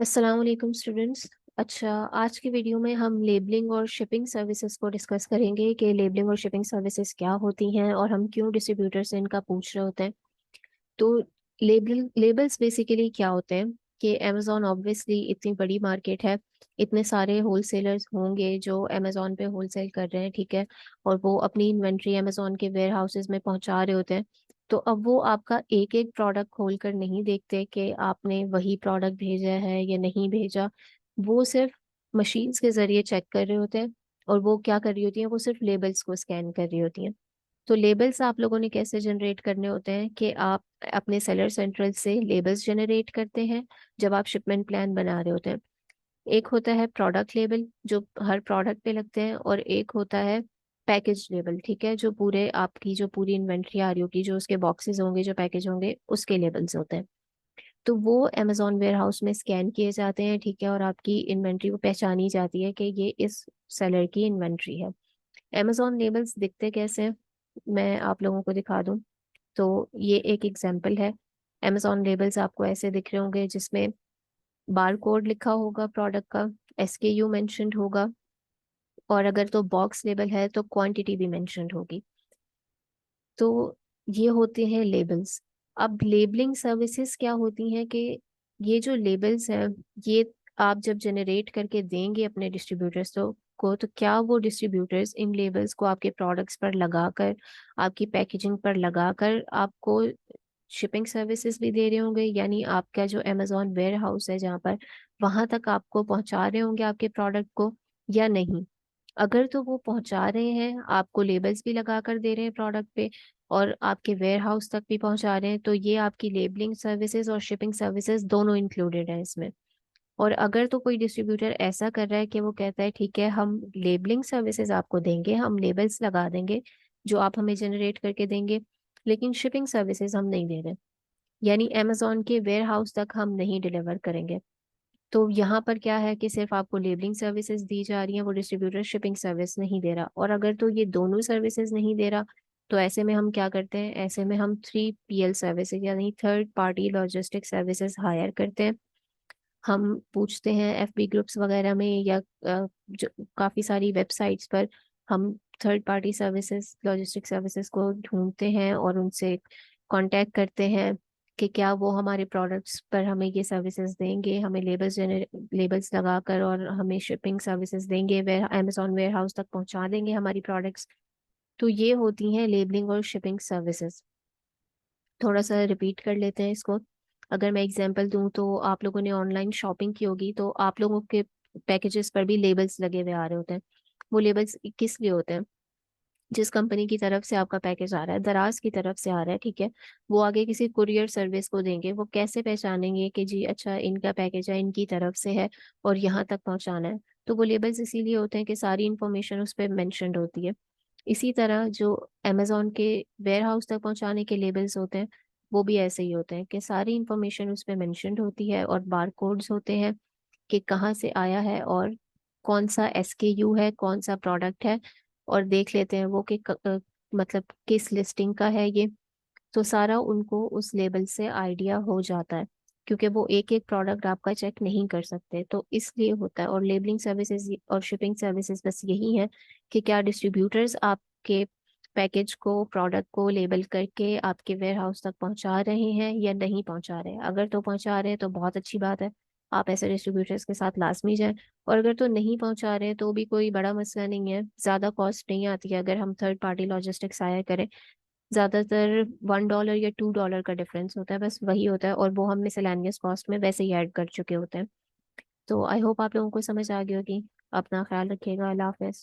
अस्सलाम वालेकुम स्टूडेंट्स। अच्छा, आज की वीडियो में हम लेबलिंग और शिपिंग सर्विसेज को डिस्कस करेंगे कि लेबलिंग और शिपिंग सर्विसेज क्या होती हैं और हम क्यों डिस्ट्रीब्यूटर से इनका पूछ रहे होते हैं। तो लेबल्स बेसिकली क्या होते हैं कि अमेज़ॉन ऑब्वियसली इतनी बड़ी मार्केट है, इतने सारे होलसेलर्स होंगे जो अमेज़ॉन पे होलसेल कर रहे हैं, ठीक है। और वो अपनी इन्वेंट्री अमेज़ॉन के वेयर हाउसेज में पहुंचा रहे होते हैं। तो अब वो आपका एक एक प्रोडक्ट खोल कर नहीं देखते कि आपने वही प्रोडक्ट भेजा है या नहीं भेजा। वो सिर्फ मशीन्स के जरिए चेक कर रहे होते हैं। और वो क्या कर रही होती हैं, वो सिर्फ लेबल्स को स्कैन कर रही होती हैं। तो लेबल्स आप लोगों ने कैसे जनरेट करने होते हैं कि आप अपने सेलर सेंट्रल से लेबल्स जनरेट करते हैं जब आप शिपमेंट प्लान बना रहे होते हैं। एक होता है प्रोडक्ट लेबल जो हर प्रोडक्ट पे लगते हैं, और एक होता है पैकेज लेबल, ठीक है, जो पूरे आपकी जो पूरी इन्वेंट्री आ रही होगी, जो उसके बॉक्सेस होंगे, जो पैकेज होंगे, उसके लेबल्स होते हैं। तो वो अमेजोन वेयर हाउस में स्कैन किए जाते हैं, ठीक है, और आपकी इन्वेंट्री को पहचानी जाती है कि ये इस सेलर की इन्वेंट्री है। अमेजोन लेबल्स दिखते कैसे हैं, मैं आप लोगों को दिखा दूं। तो ये एक एग्जांपल है। अमेजोन लेबल्स आपको ऐसे दिख रहे होंगे जिसमें बार कोड लिखा होगा प्रोडक्ट का, एसकेयू मेंशन्ड होगा, और अगर तो बॉक्स लेबल है तो क्वांटिटी भी मेंशन्ड होगी। तो ये होते हैं लेबल्स। अब लेबलिंग सर्विसेज क्या होती हैं कि ये जो लेबल्स हैं, ये आप जब जनरेट करके देंगे अपने डिस्ट्रीब्यूटर्स तो क्या वो डिस्ट्रीब्यूटर्स इन लेबल्स को आपके प्रोडक्ट्स पर लगाकर, आपकी पैकेजिंग पर लगाकर आपको शिपिंग सर्विसेज भी दे रहे होंगे, यानी आपका जो अमेजोन वेयर हाउस है जहाँ पर, वहां तक आपको पहुंचा रहे होंगे आपके प्रोडक्ट को, या नहीं। अगर तो वो पहुंचा रहे हैं, आपको लेबल्स भी लगा कर दे रहे हैं प्रोडक्ट पे, और आपके वेयर हाउस तक भी पहुंचा रहे हैं, तो ये आपकी लेबलिंग सर्विसेज और शिपिंग सर्विसेज दोनों इंक्लूडेड है इसमें। और अगर तो कोई डिस्ट्रीब्यूटर ऐसा कर रहा है कि वो कहता है ठीक है, हम लेबलिंग सर्विसेज आपको देंगे, हम लेबल्स लगा देंगे जो आप हमें जनरेट करके देंगे, लेकिन शिपिंग सर्विसेज हम नहीं दे रहे, यानी अमेजोन के वेयर हाउस तक हम नहीं डिलीवर करेंगे। तो यहाँ पर क्या है कि सिर्फ आपको लेबलिंग सर्विसेज दी जा रही हैं, वो डिस्ट्रीब्यूटर शिपिंग सर्विस नहीं दे रहा। और अगर तो ये दोनों सर्विसेज नहीं दे रहा, तो ऐसे में हम क्या करते हैं, ऐसे में हम 3PL सर्विसेज यानी third party logistic services hire करते हैं। हम पूछते हैं एफबी ग्रुप्स वगैरह में या जो काफ़ी सारी वेबसाइट्स पर हम third party services logistic services को ढूंढते हैं और उनसे कांटेक्ट करते हैं कि क्या वो हमारे प्रोडक्ट्स पर हमें ये सर्विसेज देंगे, हमें लेबल्स लगाकर, और हमें शिपिंग सर्विसेज देंगे, वेयर अमेजोन वेयर हाउस तक पहुंचा देंगे हमारी प्रोडक्ट्स। तो ये होती हैं लेबलिंग और शिपिंग सर्विसेज। थोड़ा सा रिपीट कर लेते हैं इसको। अगर मैं एग्जांपल दूं तो आप लोगों ने ऑनलाइन शॉपिंग की होगी, तो आप लोगों के पैकेजेस पर भी लेबल्स लगे हुए आ रहे होते हैं। वो लेबल्स किस लिए होते हैं? जिस कंपनी की तरफ से आपका पैकेज आ रहा है, दराज की तरफ से आ रहा है, ठीक है, वो आगे किसी कुरियर सर्विस को देंगे, वो कैसे पहचानेंगे कि जी अच्छा इनका पैकेज है, इनकी तरफ से है और यहाँ तक पहुँचाना है। तो वो लेबल्स इसीलिए होते हैं कि सारी इंफॉर्मेशन उस पर मैंशनड होती है। इसी तरह जो अमेजोन के वेयर हाउस तक पहुंचाने के लेबल्स होते हैं, वो भी ऐसे ही होते हैं कि सारी इंफॉर्मेशन उस पर मेंशन्ड होती है, और बार कोड्स होते हैं कि कहाँ से आया है और कौन सा एसकेयू है, कौन सा प्रोडक्ट है, और देख लेते हैं वो कि मतलब किस लिस्टिंग का है ये। तो सारा उनको उस लेबल से आइडिया हो जाता है, क्योंकि वो एक एक प्रोडक्ट आपका चेक नहीं कर सकते, तो इसलिए होता है। और लेबलिंग सर्विसेज और शिपिंग सर्विसेज बस यही है कि क्या डिस्ट्रीब्यूटर्स आपके पैकेज को, प्रोडक्ट को लेबल करके आपके वेयर हाउस तक पहुंचा रहे हैं या नहीं पहुंचा रहे हैं। अगर तो पहुंचा रहे हैं तो बहुत अच्छी बात है, आप ऐसे डिस्ट्रीब्यूटर्स के साथ लाजमी जाएं। और अगर तो नहीं पहुंचा रहे हैं तो भी कोई बड़ा मसला नहीं है, ज़्यादा कॉस्ट नहीं आती है अगर हम थर्ड पार्टी लॉजिस्टिक्स हायर करें। ज्यादातर $1 या $2 का डिफरेंस होता है, बस वही होता है, और वो हम मिसलेनियस कॉस्ट में वैसे ही ऐड कर चुके होते हैं। तो आई होप आप लोगों को समझ आ गई होगी। अपना ख्याल रखिएगा। अल्लाह हाफिज।